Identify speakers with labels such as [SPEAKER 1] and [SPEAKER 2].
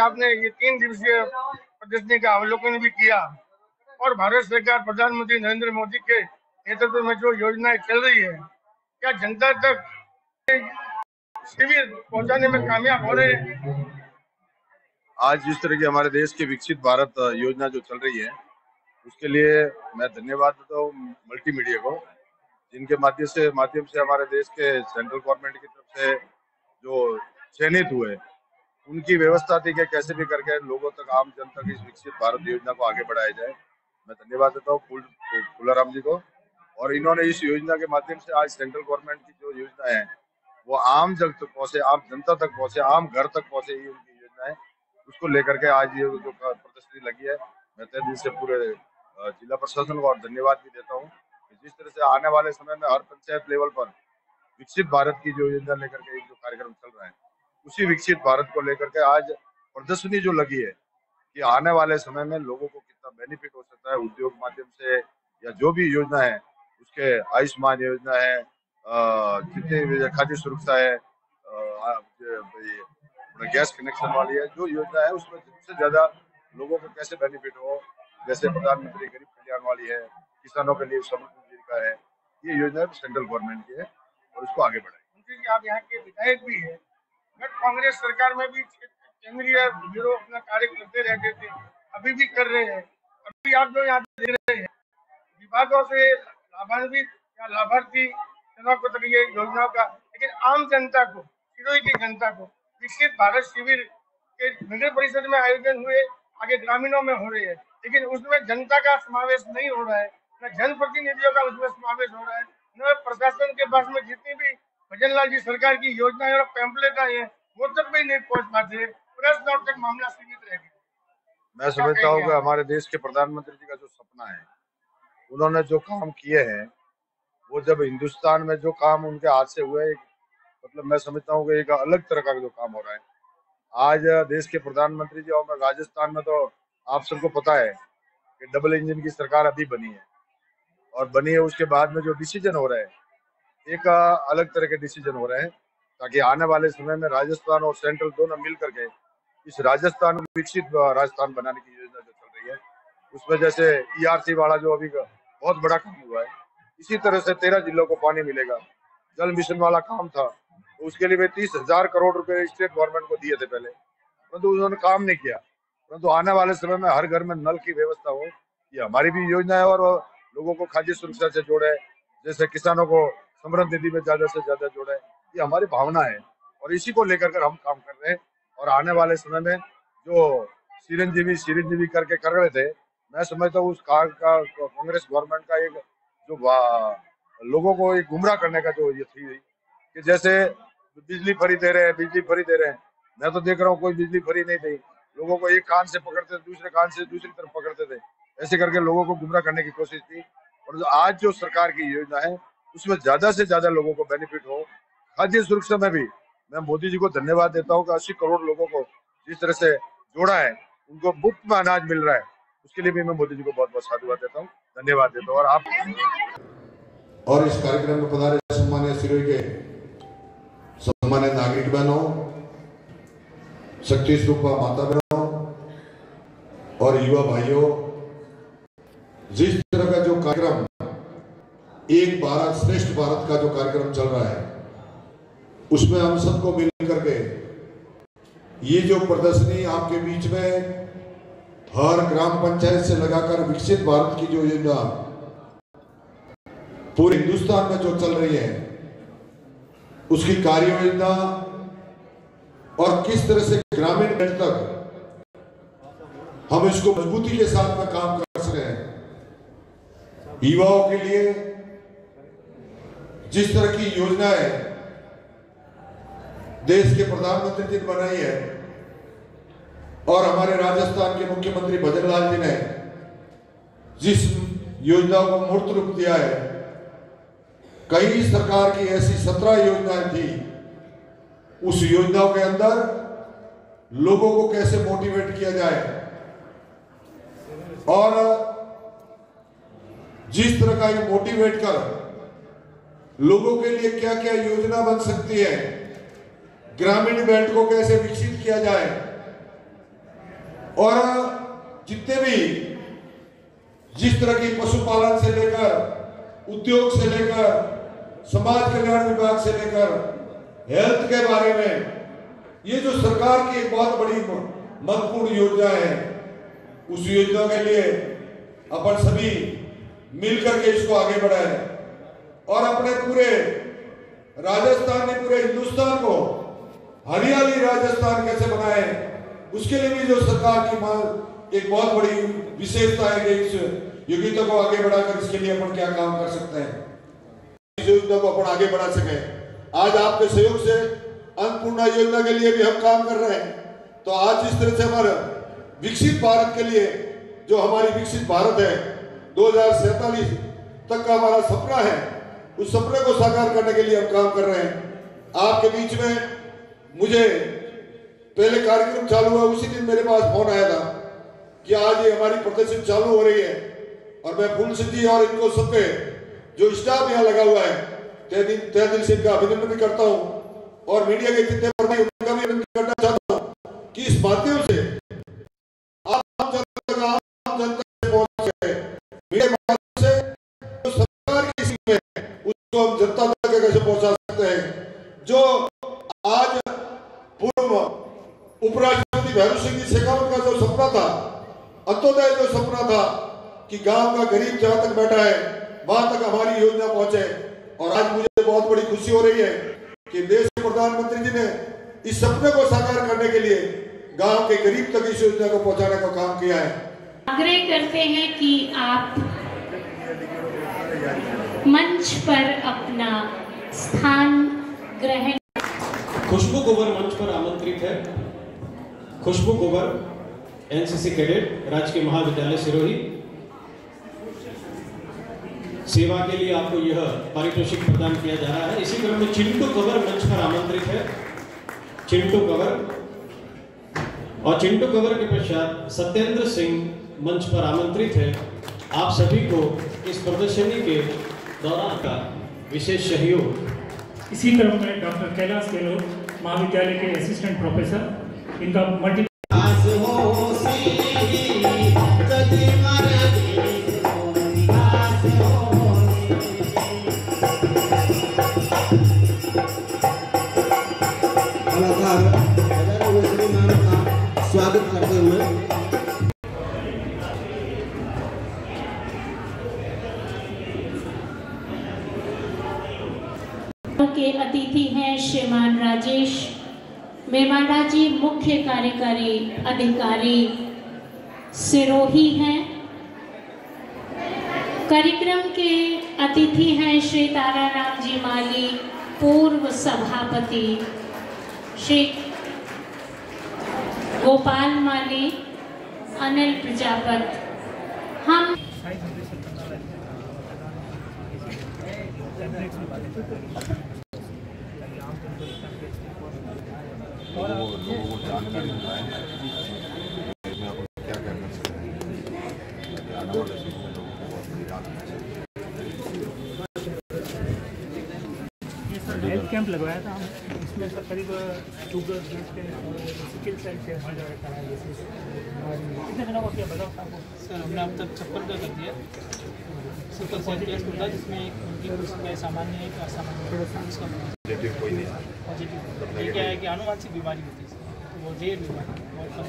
[SPEAKER 1] आपने ये 3 दिवसीय प्रदर्शनी का अवलोकन भी किया और भारत सरकार प्रधानमंत्री नरेंद्र मोदी के नेतृत्व में जो योजनाएं चल रही है, क्या जनता तक शिविर पहुंचाने में कामयाब हो रहे हैं?
[SPEAKER 2] आज जिस तरह की हमारे देश की विकसित भारत योजना जो चल रही है, उसके लिए मैं धन्यवाद देता हूँ मल्टी मीडिया को, जिनके माध्यम से हमारे देश के सेंट्रल गवर्नमेंट की तरफ से जो चयनित हुए, उनकी व्यवस्था थी कि कैसे भी करके लोगों तक, आम जनता की इस विकसित भारत योजना को आगे बढ़ाया जाए। मैं धन्यवाद देता हूँ फूलाराम जी को। और इन्होंने इस योजना के माध्यम से आज सेंट्रल गवर्नमेंट की जो योजना है वो आम जन तक पहुंचे, आम जनता तक पहुंचे, आम घर तक पहुंचे, ये उनकी योजना है। उसको लेकर के आज ये जो प्रदर्शनी लगी है, मैं तहे दिल से पूरे जिला प्रशासन को और धन्यवाद भी देता हूँ कि जिस तरह से आने वाले समय में हर पंचायत लेवल पर विकसित भारत की जो योजना लेकर के जो कार्यक्रम चल रहा है, उसी विकसित भारत को लेकर के आज प्रदर्शनी जो लगी है कि आने वाले समय में लोगों को कितना बेनिफिट हो सकता है उद्योग माध्यम से, या जो भी योजना है उसके, आयुष्मान योजना है, जितने भी खाद्य सुरक्षा है, गैस कनेक्शन वाली है, जो योजना है उसमें सबसे ज्यादा लोगों को कैसे बेनिफिट हो, जैसे प्रधानमंत्री गरीब कल्याण वाली है, किसानों के लिए समृद्धि जीविका है, ये योजना सेंट्रल गवर्नमेंट की है और उसको आगे बढ़ाए।
[SPEAKER 1] आप यहाँ के विधायक भी है, कांग्रेस सरकार में भी केंद्रीय ब्यूरो अपना कार्य करते रहते थे, अभी भी कर रहे हैं। अभी आप जो यहाँ देख रहे हैं, विभागों से लाभान्वित या लाभार्थी जनों को तक ये योजनाओं का, लेकिन आम जनता को, सिरोही की जनता को विकसित भारत शिविर के नगर परिषद में आयोजन हुए, आगे ग्रामीणों में हो रहे हैं, लेकिन उसमें जनता का समावेश नहीं हो रहा है, न जनप्रतिनिधियों का उसमें समावेश हो रहा है, न प्रशासन के पास में जितनी भी भजन लाल जी सरकार की योजनाएं और पैम्पलेट आई है वो तक भी नहीं पहुंच पाते, प्रेस नोट तक मामला सीमित रह गया।
[SPEAKER 2] मैं समझता हूँ कि हमारे देश के प्रधानमंत्री जी का जो सपना है, उन्होंने जो काम किए हैं, वो जब हिंदुस्तान में जो काम उनके हाथ से हुए, मतलब मैं समझता हूँ कि एक अलग तरह का जो काम हो रहा है आज देश के प्रधानमंत्री जी। और राजस्थान में तो आप सबको पता है कि डबल इंजन की सरकार अभी बनी है, और बनी है उसके बाद में जो डिसीजन हो रहा है, एक अलग तरह के डिसीजन हो रहे हैं, ताकि आने वाले समय में राजस्थान और सेंट्रल दोनों मिल करके इस राजस्थान को विकसित राजस्थान बनाने की योजना जो चल रही है, उसमें जैसे ERC वाला जो अभी बहुत बड़ा काम हुआ है, इसी तरह से 13 जिलों को पानी मिलेगा। जल मिशन वाला काम था, तो उसके लिए 30,000 करोड़ रुपए स्टेट गवर्नमेंट को दिए थे पहले, परंतु उन्होंने काम नहीं किया। परंतु आने वाले समय में हर घर में नल की व्यवस्था हो, ये हमारी भी योजना है, और लोगों को खाद्य सुरक्षा से जोड़े, जैसे किसानों को समृद्धि निधि में ज्यादा से ज्यादा जोड़े, ये हमारी भावना है और इसी को लेकर हम काम कर रहे हैं। और आने वाले समय में जो चिरंजीवी करके कर रहे थे, मैं समझता हूँ उस कार का कांग्रेस गवर्नमेंट का एक जो लोगों को एक गुमराह करने का जो ये थी कि जैसे बिजली फ्री दे रहे हैं, मैं तो देख रहा हूँ कोई बिजली फ्री नहीं दी, लोगों को एक कान से पकड़ते थे, दूसरे कान से दूसरी तरफ पकड़ते थे, ऐसे करके लोगों को गुमराह करने की कोशिश थी। और जो आज जो सरकार की योजना है उसमें ज्यादा से ज्यादा लोगों को बेनिफिट हो। खाद्य सुरक्षा में भी मैं मोदी जी को धन्यवाद देता हूँ कि 80 करोड़ लोगों को जिस तरह से जोड़ा है, उनको मुफ्त में अनाज मिल रहा है, उसके लिए भी मैं मोदी जी को बहुत बहुत साधुवाद देता हूँ, धन्यवाद देता हूँ। और आप
[SPEAKER 3] और इस कार्यक्रम में पधारे सम्मानित सिरोही के सम्मानित नागरिक बहनों, शक्ति स्वरूपा माता बहनों और युवा भाइयों, जिस तरह का जो कार्यक्रम एक भारत श्रेष्ठ भारत का जो कार्यक्रम चल रहा है, उसमें हम सबको मिलकर के ये जो प्रदर्शनी आपके बीच में हर ग्राम पंचायत से लगाकर विकसित भारत की जो योजना पूरे हिंदुस्तान में जो चल रही है, उसकी कार्य योजना और किस तरह से ग्रामीण बेल्ट तक हम इसको मजबूती के साथ में काम कर सके हैं। युवाओं के लिए जिस तरह की योजनाएं देश के प्रधानमंत्री जी ने बनाई है और हमारे राजस्थान के मुख्यमंत्री भजन लाल जी ने जिस योजना को मूर्त रूप दिया है, कई सरकार की ऐसी 17 योजनाएं थी, उस योजनाओं के अंदर लोगों को कैसे मोटिवेट किया जाए और जिस तरह का ये मोटिवेट कर लोगों के लिए क्या क्या योजना बन सकती है, ग्रामीण बेल्ट को कैसे विकसित किया जाए, और जितने भी जिस तरह की पशुपालन से लेकर उद्योग से लेकर समाज कल्याण विभाग से लेकर हेल्थ के बारे में ये जो सरकार की एक बहुत बड़ी महत्वपूर्ण योजना है, उस योजना के लिए अपन सभी मिलकर के इसको आगे बढ़ाएं और अपने पूरे राजस्थान में पूरे हिंदुस्तान को हरियाली राजस्थान कैसे बनाए, उसके लिए भी जो सरकार की एक बहुत बड़ी विशेषता है कि इस योजना को आगे बढ़ाकर इसके लिए अपन क्या काम कर सकते हैं, इस योजना को अपन आगे बढ़ा सके। आज आपके सहयोग से अन्नपूर्णा योजना के लिए भी हम काम कर रहे हैं। तो आज जिस तरह से हमारा विकसित भारत के लिए जो हमारी विकसित भारत है 2047 तक का हमारा सपना है, उस सपने को साकार करने के लिए हम काम कर रहे हैं। आपके बीच में मुझे पहले कार्यक्रम चालू हुआ उसी दिन मेरे पास फोन आया था कि आज ये हमारी प्रदर्शन चालू हो रही है और मैं फूल सिंह जी और इनको सबके जो स्टाफ यहाँ लगा हुआ है तहे दिल से इनका अभिनंदन भी करता हूँ और मीडिया के जितने उनका भी अभिनंदन करना चाहता हूँ कि इस माध्यम से आम जनता से पहुंच गए, मीडिया के माध्यम से जो सरकार की स्कीम है उसको हम जनता तक कैसे पहुंचा सकते हैं। जो आज पूर्व उपराष्ट्रपति भैरू सिंह जी शेखावत का जो सपना था, अंत्योदय जो सपना था कि गांव का गरीब जहां तक बैठा है वहां तक हमारी योजना पहुंचे, और आज मुझे बहुत बड़ी खुशी हो रही है कि देश के प्रधानमंत्री जी ने इस सपने को साकार करने के लिए गांव के गरीब तक इस योजना को पहुंचाने का काम किया है।
[SPEAKER 4] आग्रह करते हैं कि आप मंच पर अपना स्थान ग्रहण।
[SPEAKER 5] खुशबू गोबर मंच पर आमंत्रित है। खुशबू गोबर एनसीसी कैडेट, राजकीय महाविद्यालय सिरोही। सेवा के लिए आपको यह पारितोषिक प्रदान किया जा रहा है। इसी क्रम में चिंटू कंवर मंच पर आमंत्रित है। चिंटू कंवर और चिंटू कंवर के पश्चात सत्येंद्र सिंह मंच पर आमंत्रित है। आप सभी को इस प्रदर्शनी के दौरान का विशेष सहयोग।
[SPEAKER 6] इसी क्रम में डॉक्टर कैलाश गहलोत महाविद्यालय के असिस्टेंट प्रोफेसर, इनका मल्टी
[SPEAKER 7] स्वागत करते हुए
[SPEAKER 4] के अतिथि हैं श्रीमान राजेश मेवाड़ा जी, मुख्य कार्यकारी अधिकारी सिरोही हैं। कार्यक्रम के अतिथि हैं श्री ताराराम जी माली, पूर्व सभापति, श्री गोपाल माली, अनिल प्रजापत। हम
[SPEAKER 2] लोगों को जानकारी बताएं इसमें आप क्या करना चाहते हैं, आने वाले समय में लोगों को अपनी याद
[SPEAKER 6] हेल्थ कैंप लगवाया था हम, इसमें सर करीब शुगर ब्लड के सिकल सेल के कितने दिनों का क्या बताओ आपको?
[SPEAKER 8] सर हमने अब तक 56 का कर दिया। सिकल सेल टेस्ट होता है जिसमें उनकी कुछ सामान्य एक असामान्य
[SPEAKER 2] कोई नहीं
[SPEAKER 8] पॉजिटिव। ये क्या है कि आनुवांशिक बीमारी होती है, तो वो रेयर बीमारी बहुत कम